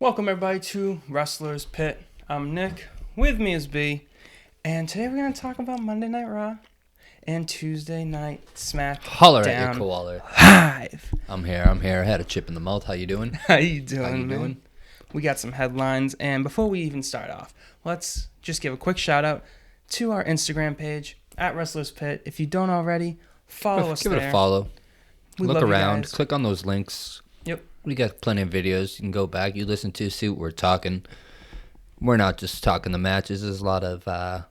Welcome everybody to Wrestler's Pit. I'm Nick. With me is B. And today we're going to talk about Monday Night Raw and Tuesday Night Smackdown. Holler at your koala. Hive. I'm here. I had a chip in the mouth. How you doing? How you doing? We got some headlines. And before we even start off, let's just give a quick shout out to our Instagram page at Wrestler's Pit. If you don't already, follow us there. Give it a follow. Look around. Click on those links. Yep. We got plenty of videos you can go back. You listen to, see what we're talking. We're not just talking the matches. There's a lot of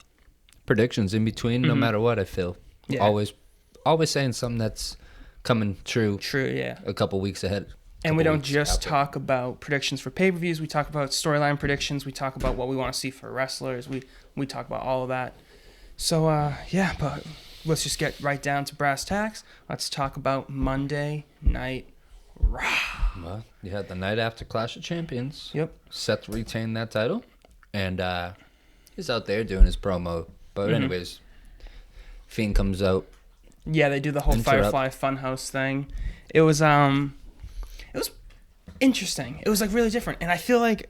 predictions in between, no matter what, I feel. Yeah. Always saying something that's coming true. True, yeah. A couple weeks ahead. And we don't just talk about predictions for pay-per-views. We talk about storyline predictions. We talk about what we want to see for wrestlers. We talk about all of that. So, but let's just get right down to brass tacks. Let's talk about Monday Night Raw. Well, you had the night after Clash of Champions. Yep. Seth retained that title. And he's out there doing his promo. But anyways, Fiend comes out. Yeah, they do the whole Firefly Funhouse thing. It was interesting. It was like really different. And I feel like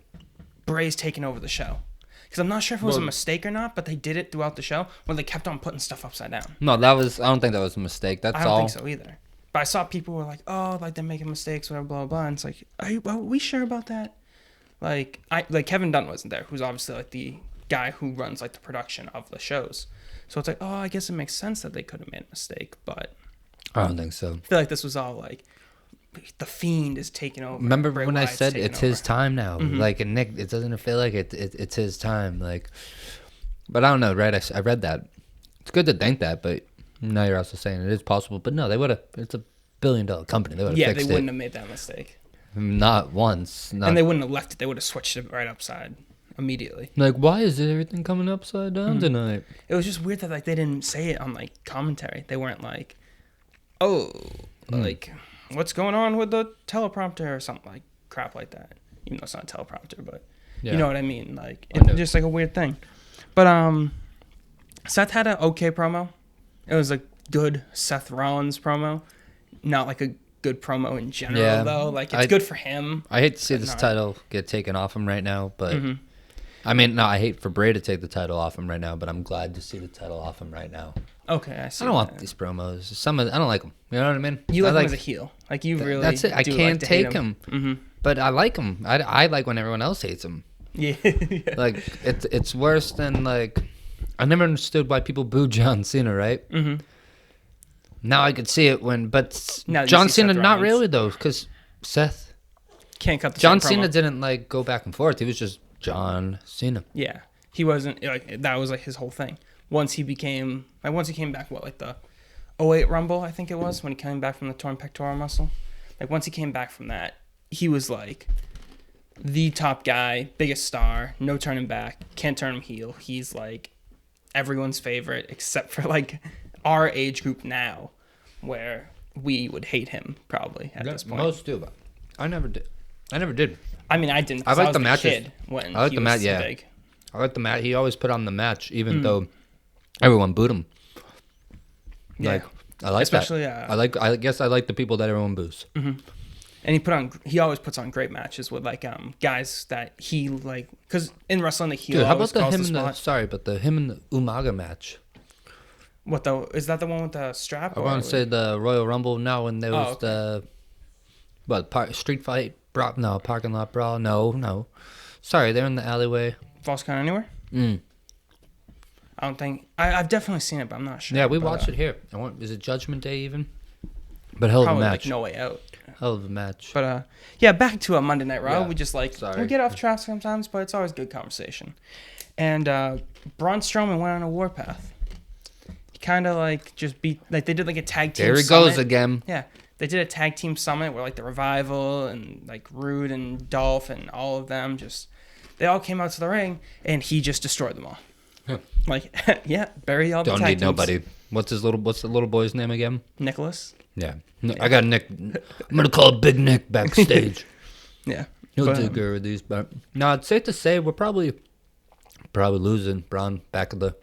Bray's taking over the show. Because I'm not sure if it was a mistake or not, but they did it throughout the show where they kept on putting stuff upside down. No, I don't think that was a mistake. I don't think so either. But I saw people were like, oh, like they're making mistakes, whatever, blah, blah, blah. And it's like, are we sure about that? Like Kevin Dunn wasn't there, who's obviously like the guy who runs like the production of the shows. So it's like, oh, I guess it makes sense that they could have made a mistake, but I don't think so. I feel like this was all like the Fiend is taking over. Remember when I said it's his time now? Like, and Nick, it doesn't feel like it's his time. Like, but I don't know, right? I read that. It's good to think that, but now you're also saying it is possible. But no, they would have. It's a $1 billion company. They would have fixed it. Yeah, they wouldn't have made that mistake. Not once. And they wouldn't have left it. They would have switched it right upside immediately. Like, why is everything coming upside down tonight? It was just weird that like they didn't say it on like commentary. They weren't like, oh, like what's going on with the teleprompter or something like crap like that. Even though it's not a teleprompter, but you know what I mean. Like it's just like a weird thing. But Seth had an okay promo. It was a good Seth Rollins promo, not like a good promo in general though. Like it's good for him. I hate to see this title get taken off him right now, but I mean, no, I hate for Bray to take the title off him right now, but I'm glad to see the title off him right now. Okay, I see. I don't want these promos. I don't like them. You know what I mean? You like him as a heel. Like you really. That's it. I can't take him. But I like him. I like when everyone else hates him. Yeah. Like it's worse than like. I never understood why people booed John Cena, right? Now I could see it but John Cena not really though, because Seth can't cut the John Cena didn't like go back and forth. He was just John Cena. Yeah, he wasn't like that. Was like his whole thing. Once he came back, like the 2008 Rumble, I think it was, when he came back from the torn pectoral muscle. Like once he came back from that, he was like the top guy, biggest star, no turning back, can't turn him heel. He's like everyone's favorite except for like our age group now, where we would hate him probably at this point. Most do, but I never did. I mean, I didn't. I like the matches. Kid when I like the match. Yeah, big. I like the match. He always put on the match, even though everyone booed him. Yeah, like, I like especially. That. I guess I like the people that everyone boos. And he always puts on great matches with like guys that he like, because in wrestling the heel. Dude, how about him and the Umaga match? What is that the one with the strap? I want to say the Royal Rumble now when there was the street fight parking lot brawl. No. Sorry, they're in the alleyway. False Count Anywhere? I don't think I've definitely seen it, but I'm not sure. Yeah, we watched it here. Is it Judgment Day even? But hell of a match. Like No Way Out. Hell of a match. But back to a Monday Night Raw. We just we get off track sometimes, but it's always good conversation. And Braun Strowman went on a warpath. He kind of like just beat, like they did like a tag team. There he goes again. Yeah, they did a tag team summit where like the Revival and like Rude and Dolph and all of them they all came out to the ring and he just destroyed them all. Huh. Like bury all the tag teams. Don't need nobody. What's the little boy's name again? Nicholas. Yeah. No, I got Nick. I'm gonna call Big Nick backstage. Yeah. He'll do good with these, but no, it's safe to say we're probably losing Braun back of the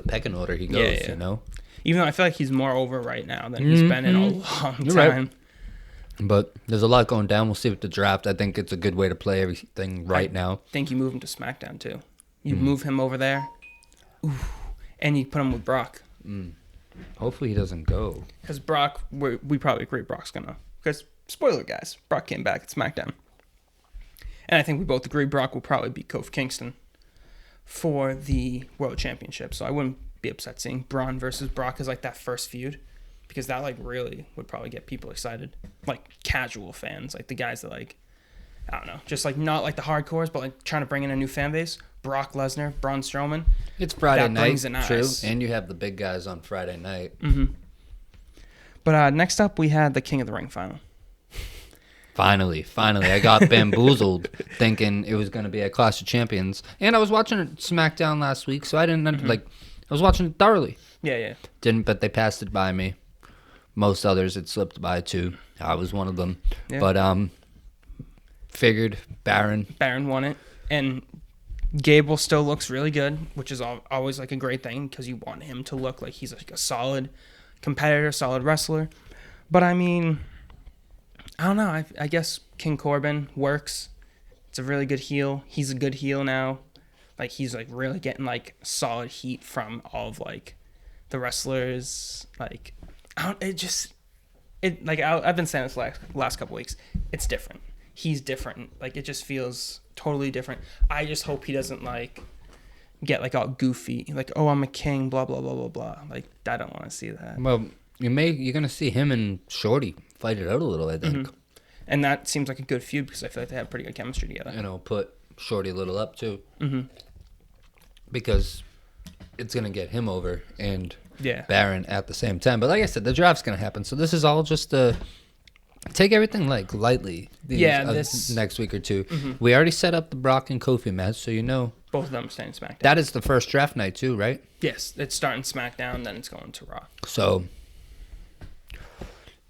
pecking order. He goes, you know. Even though I feel like he's more over right now than he's been in a long time. Right. But there's a lot going down. We'll see with the draft. I think it's a good way to play everything now. I think you move him to SmackDown, too. You move him over there. Ooh, and you put him with Brock. Hopefully he doesn't go. Because Brock, we probably agree Brock's going to. Because, spoiler, guys, Brock came back at SmackDown. And I think we both agree Brock will probably beat Kofi Kingston for the World Championship. So I wouldn't be upset seeing Braun versus Brock as, like, that first feud. Because that, like, really would probably get people excited. Like, casual fans. Like, the guys that, like, I don't know. Just, like, not, like, the hardcores, but, like, trying to bring in a new fan base. Brock Lesnar, Braun Strowman. It's Friday night, true. Nice. And you have the big guys on Friday night. Mm-hmm. But next up, we had the King of the Ring final. Finally. I got bamboozled thinking it was going to be a Clash of Champions. And I was watching SmackDown last week, so I didn't, I was watching it thoroughly. Yeah. But they passed it by me. Most others it slipped by too. I was one of them. Yeah. But figured Baron won it, and Gable still looks really good, which is always like a great thing because you want him to look like he's like a solid competitor, solid wrestler. But I mean, I don't know. I guess King Corbin works. It's a really good heel. He's a good heel now. Like he's like really getting like solid heat from all of like the wrestlers. Like I've been saying this last couple weeks. It's different. He's different. Like it just feels totally different. I just hope he doesn't like get like all goofy. Like, oh, I'm a king, blah blah blah blah blah. Like I don't want to see that. Well, you're gonna see him and Shorty fight it out a little, I think. Mm-hmm. And that seems like a good feud because I feel like they have pretty good chemistry together. And it'll put Shorty a little up too. Mm-hmm. Because it's gonna get him over and Baron at the same time. But like I said, the draft's gonna happen. So this is all just take everything like lightly. This next week or two. Mm-hmm. We already set up the Brock and Kofi match, so you know both of them staying SmackDown. That is the first draft night too, right? Yes, it's starting SmackDown, then it's going to Raw. So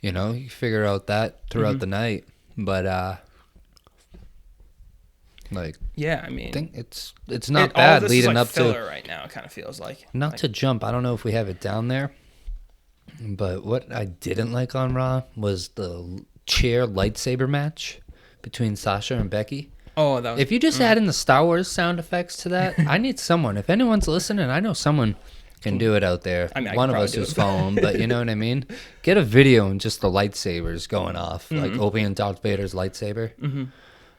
you figure out that throughout the night, but I mean, I think it's not bad leading up to right now. It kind of feels like to jump. I don't know if we have it down there, but what I didn't like on Raw was the chair lightsaber match between Sasha and Becky. Oh, that was, if you just add in the Star Wars sound effects to that, I need someone. If anyone's listening, I know someone can do it out there. I mean, one of us is phone, but you know what I mean? Get a video and just the lightsabers going off, like Obi and Darth Vader's lightsaber. Mm-hmm.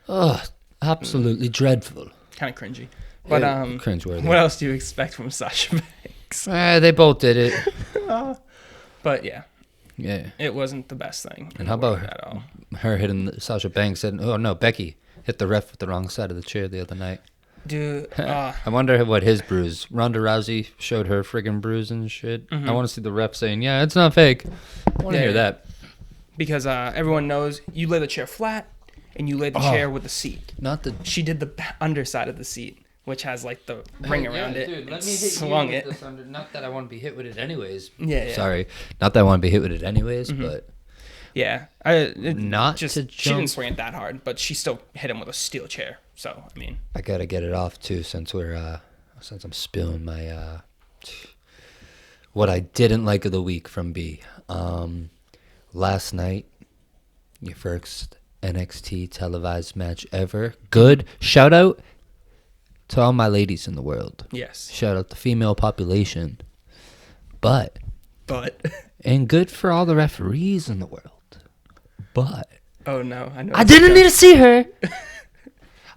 Oh, absolutely dreadful. Kind of cringy. But cringeworthy. What else do you expect from Sasha Banks? They both did it. But yeah, Yeah. It wasn't the best thing. And how about her hitting Sasha Banks? And oh no, Becky hit the ref with the wrong side of the chair the other night. Dude, I wonder what his bruise. Ronda Rousey showed her friggin' bruise and shit. Mm-hmm. I want to see the ref saying, "Yeah, it's not fake." I want to hear that. Because everyone knows you lay the chair flat and you lay the chair with the seat. She did the underside of the seat, which has like the ring around it. Dude, let me hit you with this under. Not that I want to be hit with it anyways. Yeah. Sorry, not that I want to be hit with it anyways, but. Yeah, she didn't swing it that hard, but she still hit him with a steel chair. So I mean, I gotta get it off too, since I'm spilling my what I didn't like of the week from B. Last night, your first NXT televised match ever. Good. Shout out to all my ladies in the world. Yes. Shout out the female population. But and good for all the referees in the world. But oh no, I didn't need to see her.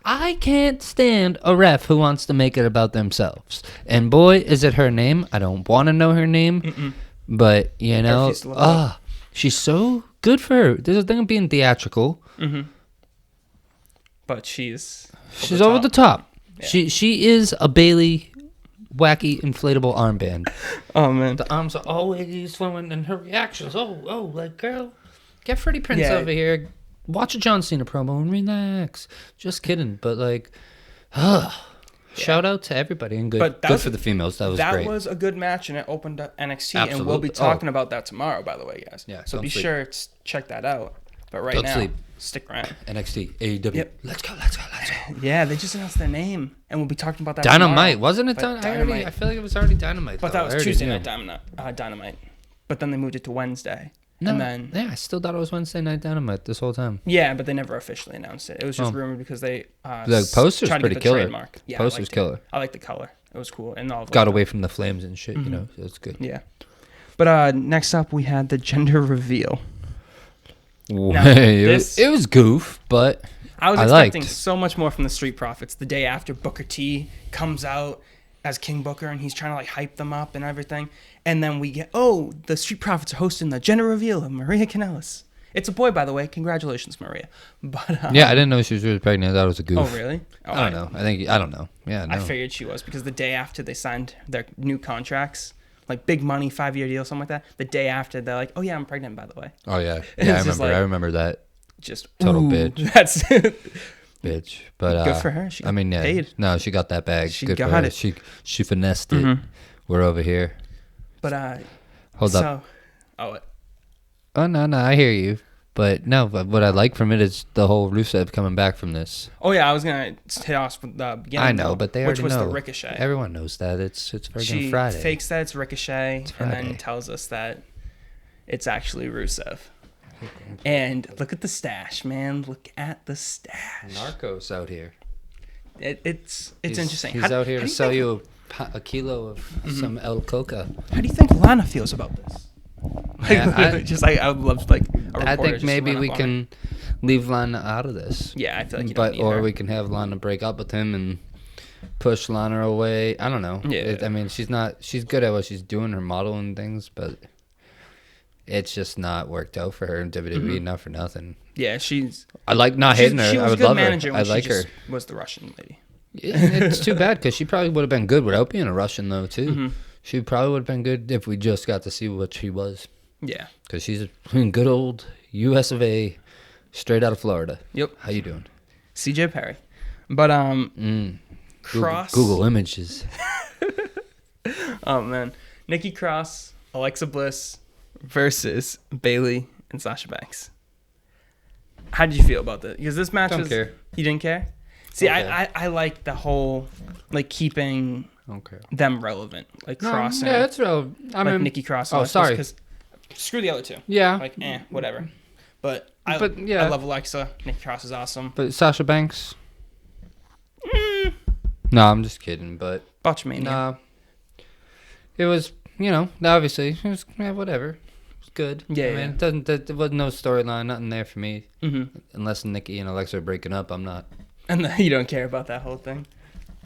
I can't stand a ref who wants to make it about themselves. And boy, is it her name. I don't want to know her name, but you know, she's so good for her. There's a thing of being theatrical, but she's over the top. Yeah. She is a Bailey wacky inflatable armband. Oh man, the arms are always swimming, and her reactions. Oh, like girl. Get Freddie Prinze over here. Watch a John Cena promo and relax. Just kidding, but like, shout out to everybody and good for the females. That was great. That was a good match, and it opened up NXT, Absolutely. And we'll be talking about that tomorrow. By the way, guys. Yeah. So be sure to check that out. But right now, stick around. NXT, AEW. Yep. Let's go. Yeah, they just announced their name, and we'll be talking about that. Dynamite, tomorrow. wasn't it? I feel like it was already Dynamite. But that was Tuesday night Dynamite. But then they moved it to Wednesday. No, and then I still thought it was Wednesday Night Dynamite this whole time. yeah, but they never officially announced it. It was just rumored because they the poster's tried to pretty get the killer. trademark. Yeah, Poster's killer. I like the color. It was cool, and all of, got away from the flames and shit. You know, so it's good. Yeah, but next up we had the gender reveal. Now, it was goof, but I was expecting so much more from the Street Profits. The day after Booker T comes out as King Booker, and he's trying to like hype them up and everything, and then we get the Street Profits are hosting the gender reveal of Maria Kanellis. It's a boy, by the way. Congratulations, Maria. But yeah, I didn't know she was really pregnant. I thought it was a goof. Oh, really? Oh, I don't know. I don't know. Yeah, no. I figured she was because the day after they signed their new contracts, like big money, 5-year deal, something like that. The day after, they're like, "Oh yeah, I'm pregnant, by the way." Oh yeah, yeah. I remember that. Just total bitch. That's bitch. But good for her. She got paid. No, she got that bag. She good got for her. it. She finessed it. We're over here. But hold up. Oh no, I hear you. But no, what I like from it is the whole Rusev coming back from this. Oh yeah, I was gonna hit off with the beginning. I know, but they already know. Which was the Ricochet. Everyone knows that it's friggin' She Friday. fakes that it's Ricochet, and then tells us that it's actually Rusev. And look at the stash, man! Look at the stash. Narcos out here. It's interesting. He's out here to sell you a kilo of some El Coca. How do you think Lana feels about this? Yeah, I would love like. I think maybe we can leave Lana out of this. Yeah, I feel like or we can have Lana break up with him and push Lana away. I don't know. Yeah. I mean, she's good at what she's doing, her model and things, but it's just not worked out for her in WWE. Not for nothing. Yeah, I like not hating her. She was I would a good love manager her. I like her. Was the Russian lady? Yeah, it's too bad because she probably would have been good without being a Russian though too. She probably would have been good if we just got to see what she was. Yeah. Because she's a good old US of A, straight out of Florida. Yep. How you doing? CJ Perry. But, Cross. Google Images. Oh, man. Nikki Cross, Alexa Bliss versus Bayley and Sasha Banks. How did you feel about that? Because this match Don't care. You didn't care? See, I like the whole, like, keeping them relevant. Like, Cross and... Yeah, that's real. I mean... Nikki Cross. Oh, sorry. Because screw the other two. Yeah. Like, whatever. But I love Alexa. Nikki Cross is awesome. But Sasha Banks? No, I'm just kidding, but... Botchmania. Nah. It was, obviously, it was whatever. It was good. Yeah, I mean, there was no storyline, nothing there for me. Unless Nikki and Alexa are breaking up, I'm not. And you don't care about that whole thing?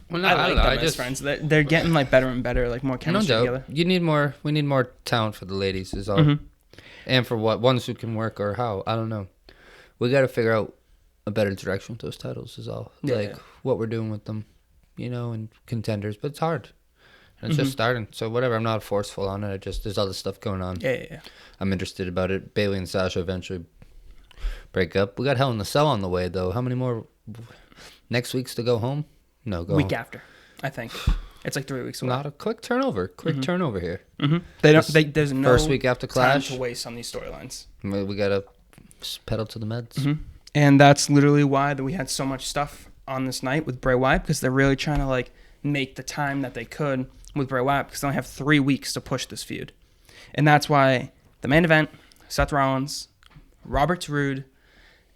Well, no, I like them as friends. They're getting like better and better, like more chemistry together. We need more talent for the ladies is all. And for ones who can work or how, I don't know. We got to figure out a better direction with those titles is all. Yeah, what we're doing with them, and contenders, but it's hard. And it's just starting. So whatever, I'm not forceful on it. There's other stuff going on. Yeah. I'm interested about it. Bayley and Sasha eventually break up. We got Hell in the Cell on the way though. How many more next week's to go home? No, go week home. after, I think. It's like 3 weeks away. Not a quick turnover. Turnover here. There's no first week after Clash time to waste on these storylines. We gotta pedal to the meds. And that's literally why that we had so much stuff on this night with Bray Wyatt, because they're really trying to like make the time that they could with Bray Wyatt, because they only have 3 weeks to push this feud. And that's why the main event, Seth Rollins, Robert Roode,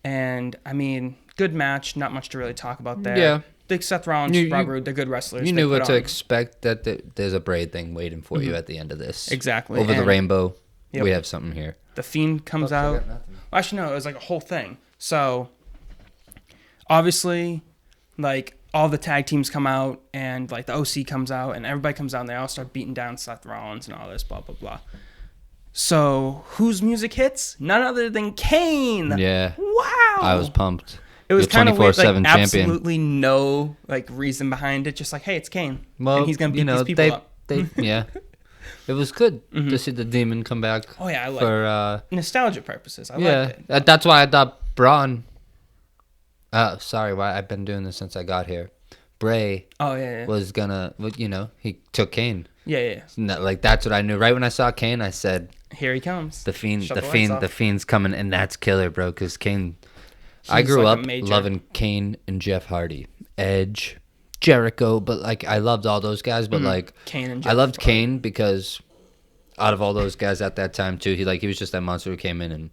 and I mean, good match. Not much to really talk about there. Yeah. Like Seth Rollins, Robert Roode, they're good wrestlers. You knew what to expect, that there's a Bray thing waiting for you at the end of this. Exactly. Over the rainbow, we have something here. The Fiend comes out. Well, actually, no, it was like a whole thing. So, obviously, like, all the tag teams come out, and, like, the OC comes out, and everybody comes out, and they all start beating down Seth Rollins and all this, blah, blah, blah. So, whose music hits? None other than Kane. Yeah. Wow. I was pumped. It was kind of weird, like, champion. absolutely no, like, reason behind it. Just like, hey, it's Kane. Well, and he's going to beat these people up. Yeah. It was good to see the Demon come back. Oh, yeah, I like for nostalgia purposes. I liked it. That's why I thought Braun... I've been doing this since I got here. Bray was gonna... he took Kane. Yeah. Like, that's what I knew. Right when I saw Kane, I said... Here he comes. The Fiend's coming, and that's killer, bro, because Kane... I grew up loving Kane and Jeff Hardy, Edge, Jericho, but like I loved all those guys. But like Kane and Jeff I loved Kane because out of all those guys at that time too, he was just that monster who came in and,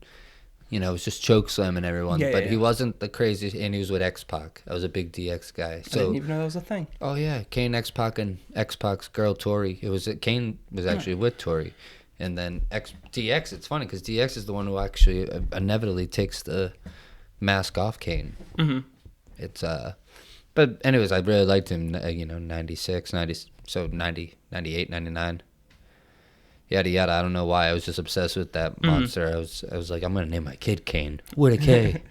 was just choke slamming everyone. But he wasn't the craziest, and he was with X-Pac. I was a big DX guy. So, I didn't even know that was a thing. Oh yeah, Kane, X-Pac, and X-Pac's girl Tori. Kane was actually with Tori, and then DX. It's funny because DX is the one who actually inevitably takes the mask off Kane. Mm-hmm. It's but anyways, I really liked him. 96, 90, so 90, 98, 99. Yada yada. I don't know why. I was just obsessed with that monster. I was like, I'm gonna name my kid Kane with a K.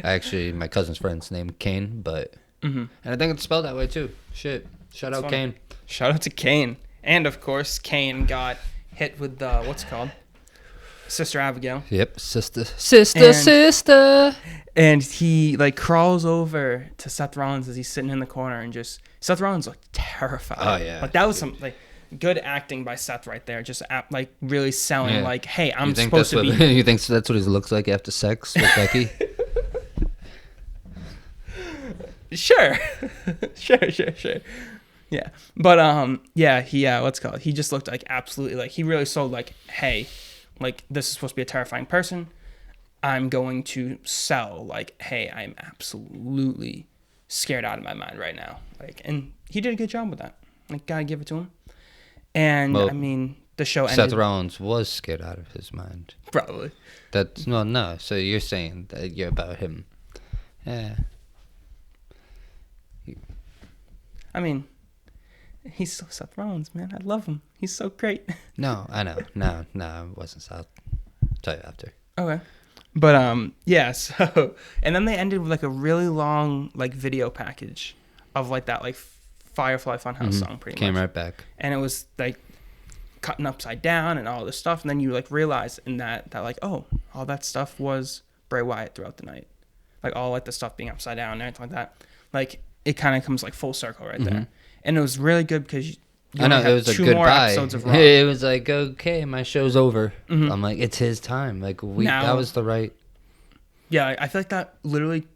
Actually, my cousin's friend's named Kane, but and I think it's spelled that way too. Shit. Shout out Kane. Shout out to Kane. And of course, Kane got hit with the what's it called? Sister Abigail. Yep, sister. And he crawls over to Seth Rollins as he's sitting in the corner, and just Seth Rollins looked terrified. Oh yeah. That was some good acting by Seth right there. Just really selling hey, I'm supposed to be. You think that's what he looks like after sex with Becky? Sure. Yeah. But what's it called? He just looked absolutely he really sold hey, this is supposed to be a terrifying person. I'm going to sell hey, I'm absolutely scared out of my mind right now. And he did a good job with that. Gotta give it to him. And the show ended. Seth Rollins was scared out of his mind. Probably. That's no. So you're saying that you're about him? Yeah. He's so Seth Rollins, man. I love him. He's so great. No, I know. No, it wasn't Seth. I'll tell you after. Okay. But so and then they ended with a really long video package of that Firefly Funhouse song pretty much. Came right back. And it was cutting upside down and all this stuff, and then you realize in that all that stuff was Bray Wyatt throughout the night. All the stuff being upside down and everything like that. It kind of comes full circle right there. And it was really good because I know it was a goodbye. It was okay, my show's over. I'm it's his time. That was the right. Yeah, I feel that literally.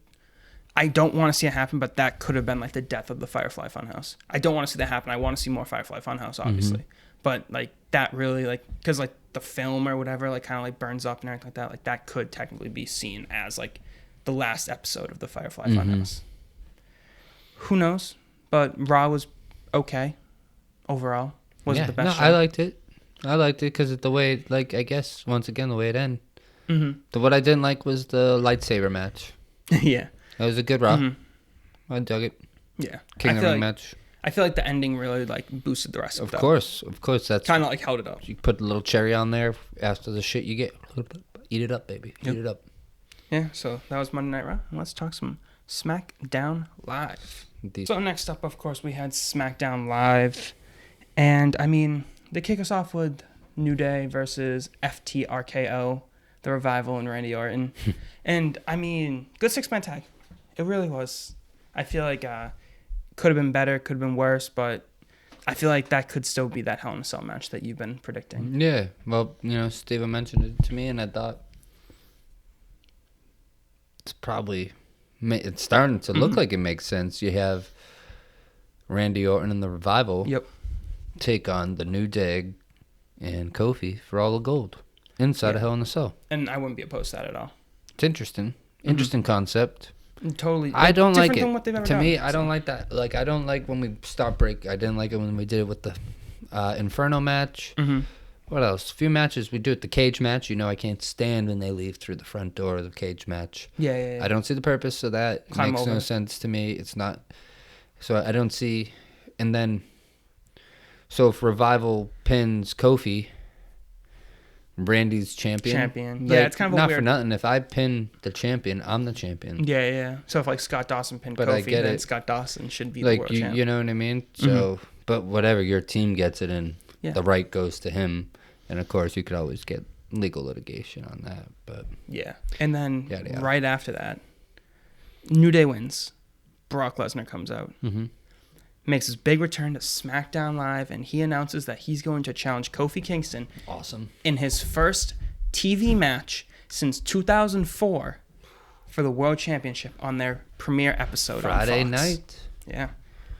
I don't want to see it happen, but that could have been the death of the Firefly Funhouse. I don't want to see that happen. I want to see more Firefly Funhouse, obviously. But that really because the film or whatever kind of burns up and everything like that. That could technically be seen as the last episode of the Firefly Funhouse. Who knows? But Raw was okay overall. Wasn't the best show. I liked it. Because the way, I guess, once again, the way it ended. What I didn't like was the lightsaber match. Yeah. It was a good Raw. I dug it. Yeah. King of the Ring match. I feel the ending really boosted the rest of it. Of course. That's kind of held it up. You put a little cherry on there after the shit you get. Eat it up, baby. Eat it up. Yeah, so that was Monday Night Raw. And let's talk some Smackdown Live. So next up, of course, we had Smackdown Live. And, they kick us off with New Day versus FTRKO, The Revival, and Randy Orton. And, good six-man tag. It really was. I feel could have been better, could have been worse, but I feel that could still be that Hell in a Cell match that you've been predicting. Yeah. Well, Steven mentioned it to me, and I thought it's probably... It's starting to look like it makes sense. You have Randy Orton and The Revival take on the New Day and Kofi for all the gold inside of Hell in a Cell. And I wouldn't be opposed to that at all. It's interesting. Interesting concept. Totally. I don't like it. To me, I don't like that. I don't like when we stop break. I didn't like it when we did it with the Inferno match. What else? A few matches we do it. The cage match. I can't stand when they leave through the front door of the cage match. Yeah. I don't see the purpose of that. It makes no sense to me. It's not. So I don't see. And then, so if Revival pins Kofi, Randy's champion. Yeah, it's kind of not weird. For nothing. If I pin the champion, I'm the champion. Yeah. So if Scott Dawson pinned Kofi, then Scott Dawson should be the world champion. You know what I mean? So, but whatever, your team gets it, and the right goes to him. And of course, you could always get legal litigation on that. But yeah, and then right after that, New Day wins. Brock Lesnar comes out, makes his big return to SmackDown Live, and he announces that he's going to challenge Kofi Kingston. Awesome. In his first TV match since 2004 for the World Championship on their premiere episode Friday on Fox. night. Yeah,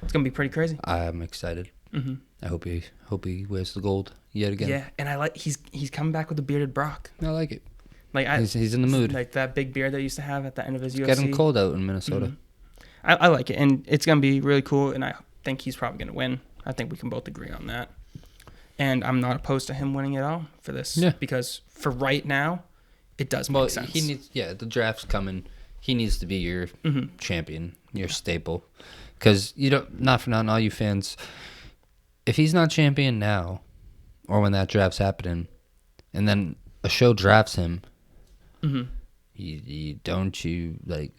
it's gonna be pretty crazy. I'm excited. I hope he wears the gold yet again. Yeah, and I like he's coming back with a bearded Brock. I like it. Like he's in the mood. Like that big beard that he used to have at the end of his UFC. It's getting cold out in Minnesota. I like it, and it's gonna be really cool. And I think he's probably gonna win. I think we can both agree on that. And I'm not opposed to him winning it all for this. Yeah. Because for right now, it does make sense. He needs. Yeah, the draft's coming. He needs to be your champion, your staple. Because not for nothing, all you fans, if he's not champion now, or when that draft's happening, and then a show drafts him, you like,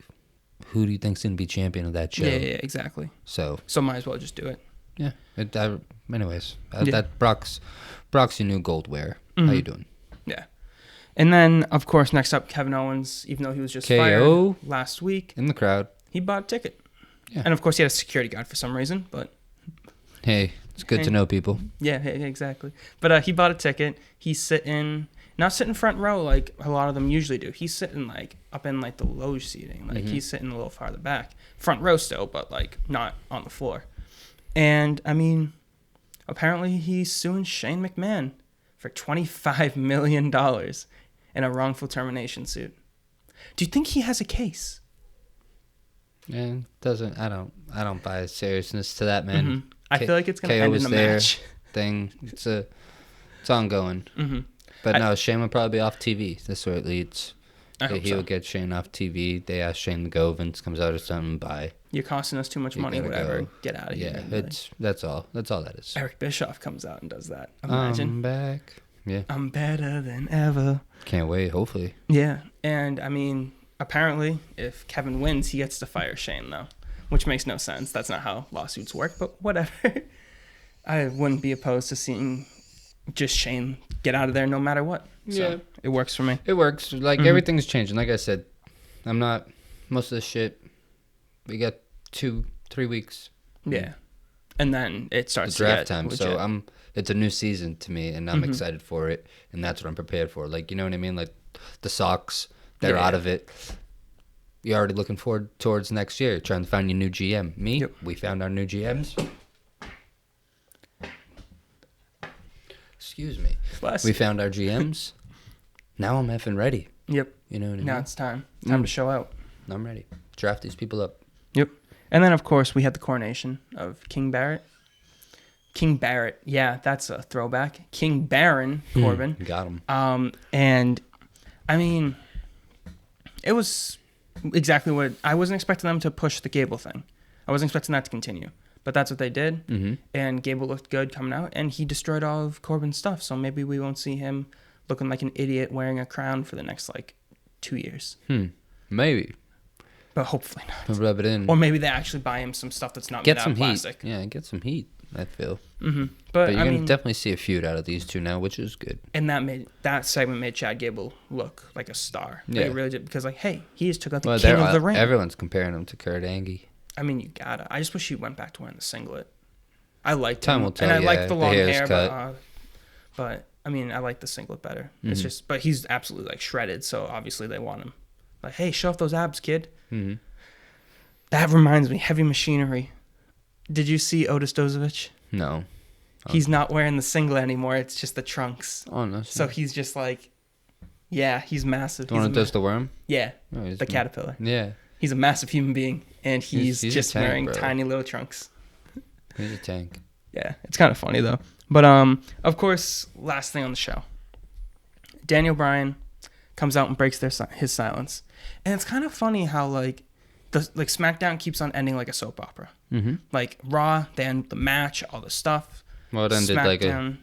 who do you think's gonna be champion of that show? Yeah, exactly. So might as well just do it. Yeah. Anyways, that Brock's your new gold wearer. How you doing? Yeah. And then, of course, next up, Kevin Owens, even though he was just fired last week. In the crowd. He bought a ticket. Yeah. And, of course, he had a security guard for some reason, but... Hey, it's good to know people. Yeah, exactly. But he bought a ticket. He's not sitting front row like a lot of them usually do. He's sitting, like, up in, like, the loge seating. Like, he's sitting a little farther back. Front row still, but, like, not on the floor. And, I mean, apparently he's suing Shane McMahon for $25 million in a wrongful termination suit. Do you think he has a case? Yeah, I don't buy seriousness to that, man. I feel like it's going to end in a match. Thing. It's ongoing. But no, Shane will probably be off TV. That's where it leads. He will get Shane off TV. They ask Shane to go. Vince comes out or something. Bye. You're costing us too much money, whatever. Go. Get out of here. Yeah, that's all. That's all that is. Eric Bischoff comes out and does that. Imagine. I'm back. Yeah. I'm better than ever. Can't wait, hopefully. Yeah. And, I mean, apparently, if Kevin wins, he gets to fire Shane, though. Which makes no sense. That's not how lawsuits work, but whatever. I wouldn't be opposed to seeing just Shane get out of there no matter what. So yeah. It works for me. It works. Like, everything's changing. Like I said, most of the shit, we got 2-3 weeks. Yeah. And then it starts the draft time. Legit. So it's a new season to me, and I'm excited for it, and that's what I'm prepared for. Like, you know what I mean? Like, the Sox, they're out of it. You're already looking forward towards next year, trying to find your new GM. We found our new GMs. Excuse me. We found our GMs. Now I'm effing ready. Yep. You know what I mean? Now it's time. Time to show out. I'm ready. Draft these people up. Yep. And then, of course, we had the coronation of King Barrett. King Barrett. Yeah, that's a throwback. King Baron Corbin. Got him. And, I mean, it was exactly what... I wasn't expecting them to push the Gable thing. I wasn't expecting that to continue. But that's what they did. And Gable looked good coming out. And he destroyed all of Corbin's stuff. So maybe we won't see him looking like an idiot wearing a crown for the next, 2 years. Maybe. But hopefully not. Rub it in. Or maybe they actually buy him some stuff that's not made out of plastic. Heat. Yeah, get some heat, I feel. But you're going to definitely see a feud out of these two now, which is good. And that segment made Chad Gable look like a star. Yeah. It really did. Because, hey, he just took out the king of the ring. Everyone's comparing him to Kurt Angle. I mean, you gotta. I just wish he went back to wearing the singlet. I liked Time him. will tell, and I like the long hair, cut. but I mean, I like the singlet better. It's just, but he's absolutely shredded, so obviously they want him. Like, hey, show off those abs, kid. That reminds me, Heavy Machinery. Did you see Otis Dozovich? No. He's not wearing the singlet anymore. It's just the trunks. Oh no. So he's just he's massive. The one that does the worm? Yeah, the caterpillar. Yeah. He's a massive human being, and he's just tank, wearing bro. tiny little trunks. He's a tank. Yeah, it's kind of funny, though. But, of course, last thing on the show. Daniel Bryan comes out and breaks his silence. And it's kind of funny how, SmackDown keeps on ending like a soap opera. Like, Raw, they end the match, all the stuff. Well, it ended SmackDown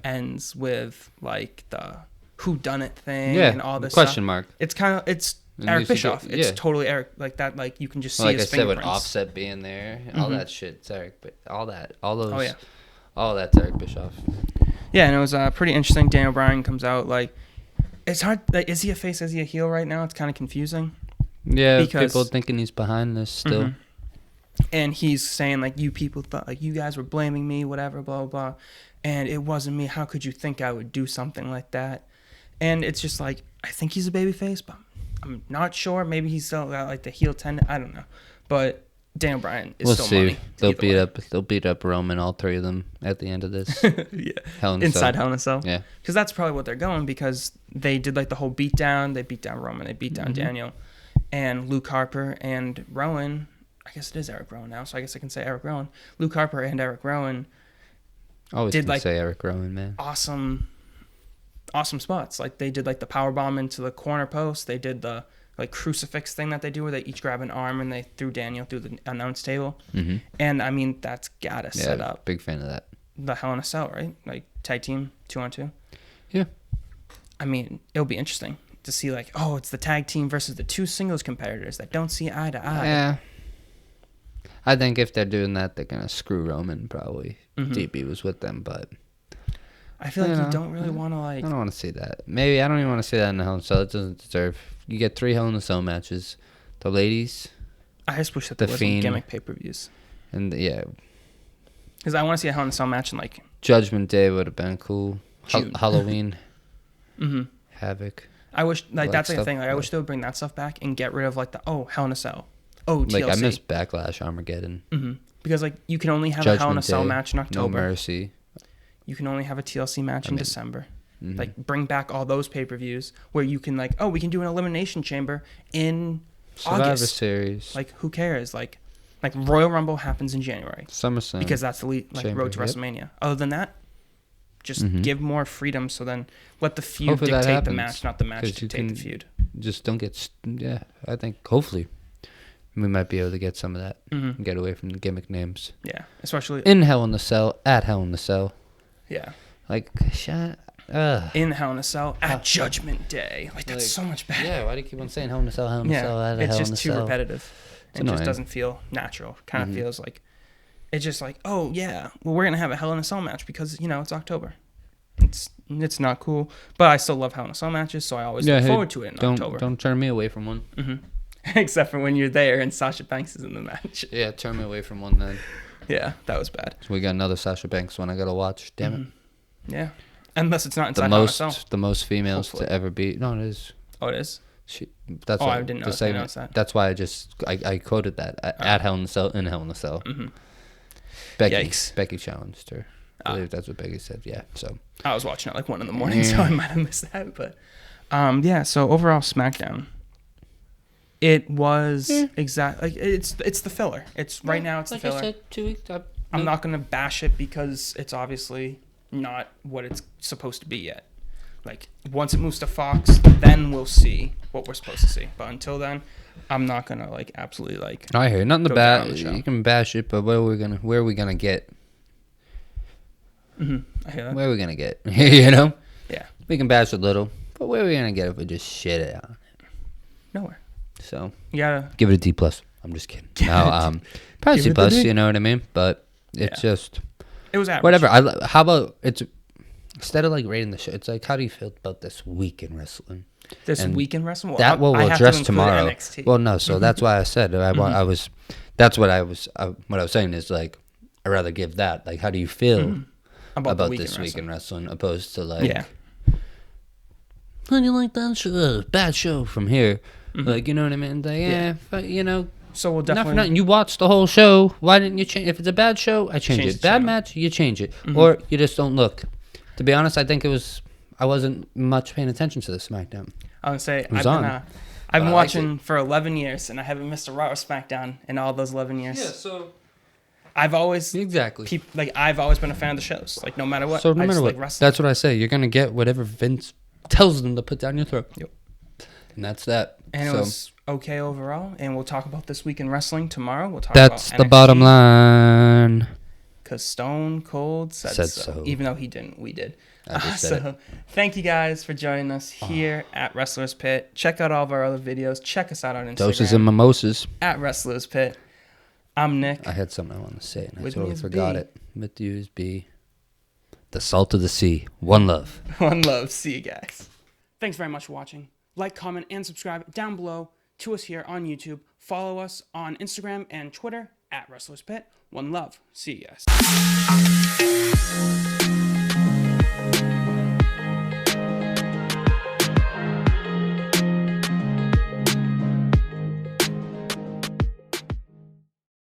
ends with, the whodunit thing and all this question stuff. mark. It's kind of... It's Eric Bischoff. It's totally Eric. Like that, you can just see his fingerprints. With Offset being there, all that shit, it's Eric. But all that's Eric Bischoff. Yeah, and it was pretty interesting. Daniel Bryan comes out, it's hard. Is he a face? Is he a heel right now? It's kind of confusing. Yeah, because people thinking he's behind this still. And he's saying, you people thought, you guys were blaming me, whatever, blah, blah, blah. And it wasn't me. How could you think I would do something like that? And it's just I think he's a babyface, but I'm not sure. Maybe he's still got the heel tendon. I don't know. But Daniel Bryan is We'll still see. money. They'll beat up Roman, all three of them, at the end of this. Yeah. Hell in Inside Hell in a Cell. Yeah. Because that's probably what they're going, because they did like the whole beatdown. They beat down Roman. They beat down Daniel. And Luke Harper and Rowan. I guess it is Eric Rowan now, so I guess I can say Eric Rowan. Luke Harper and Eric Rowan Always did can like say Eric Rowan, man. awesome spots. Like they did like the power bomb into the corner post. They did the like crucifix thing that they do where they each grab an arm and they threw Daniel through the announce table. Mm-hmm. And I mean, that's gotta set up big fan of that. the Hell in a Cell, right? Like tag team 2-on-2. Yeah. I mean, it'll be interesting to see like, oh, it's the tag team versus the two singles competitors that don't see eye to eye. Yeah. I think if they're doing that, they're gonna screw Roman probably. DB was with them, but I feel like you don't really want to like. I don't want to see that. Maybe I don't even want to see that in the Hell in a Cell. It doesn't deserve. You get 3 Hell in a Cell matches. The ladies. I just wish that there was some gimmick pay-per-views. And yeah. Because I want to see a Hell in a Cell match in like Judgment Day would have been cool. Halloween. Havoc. I wish like that's like the thing. Like, I yeah. wish they would bring that stuff back and get rid of like the Hell in a Cell. TLC. Like I miss Backlash, Armageddon. Because like you can only have Judgment a Hell in a Cell Day, match in October. No Mercy. You can only have a TLC match in December. Like bring back all those pay-per-views where you can like, oh, we can do an Elimination Chamber in Survivor August. Series. Like who cares? Like Royal Rumble happens in January. SummerSlam. Because that's the Chamber, road to WrestleMania. Other than that, just Mm-hmm. give more freedom. So then let the feud Hopefully that dictate the happens, match, not the match 'cause you dictate the can- feud. Just don't get. Yeah, I think hopefully we might be able to get some of that. And get away from the gimmick names. Yeah, especially In Hell in the Cell, at Hell in the Cell. yeah. Like, shut. In Hell in a Cell at Judgment Day. Like that's so much better. Yeah, why do you keep on saying Hell in the Cell, Hell in the Cell, at it's Hell in just the too Cell? repetitive. It annoying. just doesn't feel natural. Kind of feels like it's just like, oh yeah, well we're gonna have a Hell in a Cell match because it's October. It's not cool, but I still love Hell in a Cell matches, so I always look forward to it in October. Don't turn me away from one. Except for when you're there and Sasha Banks is in the match. Yeah, turn me away from one then. Yeah, that was bad. So we got another Sasha Banks one I gotta watch. Damn it. Yeah, unless it's not inside Hell in a Cell. The most females Hopefully. to ever be. No, it is. Oh, it is. That's Oh, what, I didn't know the they segment. announced that. That's why I quoted that at Hell in the Cell, in Hell in the Cell. Yikes. Becky challenged her. I believe that's what Becky said. Yeah. So I was watching at like 1 a.m, so I might have missed that. But yeah. So overall, SmackDown. It was exactly like it's the filler. It's right now. It's like the filler. I said, 2 weeks. I'm not gonna bash it because it's obviously not what it's supposed to be yet. Like once it moves to Fox, then we'll see what we're supposed to see. But until then, I'm not gonna like absolutely like. I hear nothing to go down on bash. the show. You can bash it, but where are we gonna get? I hear that. Where are we gonna get? You know. Yeah. We can bash a little, but where are we gonna get if we just shit it out? Nowhere. So You gotta. give it a D plus. I'm just kidding. No, probably Give C it the plus. D. You know what I mean? But it's just It was average. whatever. How about it's instead of like rating the show, it's like how do you feel about this week in wrestling? This And week in wrestling. Well, That we'll I have to address include tomorrow. NXT. Well, no, so that's why I said that's what I was saying is like I'd rather give that. Like, how do you feel about the this week in wrestling, opposed to like, Yeah. how do you like that show? Bad show from here, like, you know what I mean? Like, but, you know. So we'll Not for definitely. nothing. You watched the whole show. Why didn't you change? If it's a bad show, I change Change it. the Bad channel. match, you change it, or you just don't look. To be honest, I think I wasn't much paying attention to the SmackDown. I would say was I've on. been I liked watching for 11 years, and I haven't missed a Raw or SmackDown in all those 11 years. So I've always exactly. I've always been a fan of the shows. Like no matter what. So no I matter just what, like wrestling. that's what I say. You're gonna get whatever Vince tells them to put down your throat. Yep. And that's that. And So it was okay overall. And we'll talk about this week in wrestling tomorrow. We'll talk that's about the NXT, bottom line. Because Stone Cold said so. Even though he didn't, we did. I just said it. Thank you guys for joining us here at Wrestlers Pit. Check out all of our other videos. Check us out on Instagram. Doses and mimosas. At Wrestlers Pit. I'm Nick. I had something I want to say and I With totally me is forgot B. it. With you is B. The salt of the sea. One love. One love. See you guys. Thanks very much for watching. Like, comment, and subscribe down below to us here on YouTube. Follow us on Instagram and Twitter at Wrestlers Pit. One love. See you guys.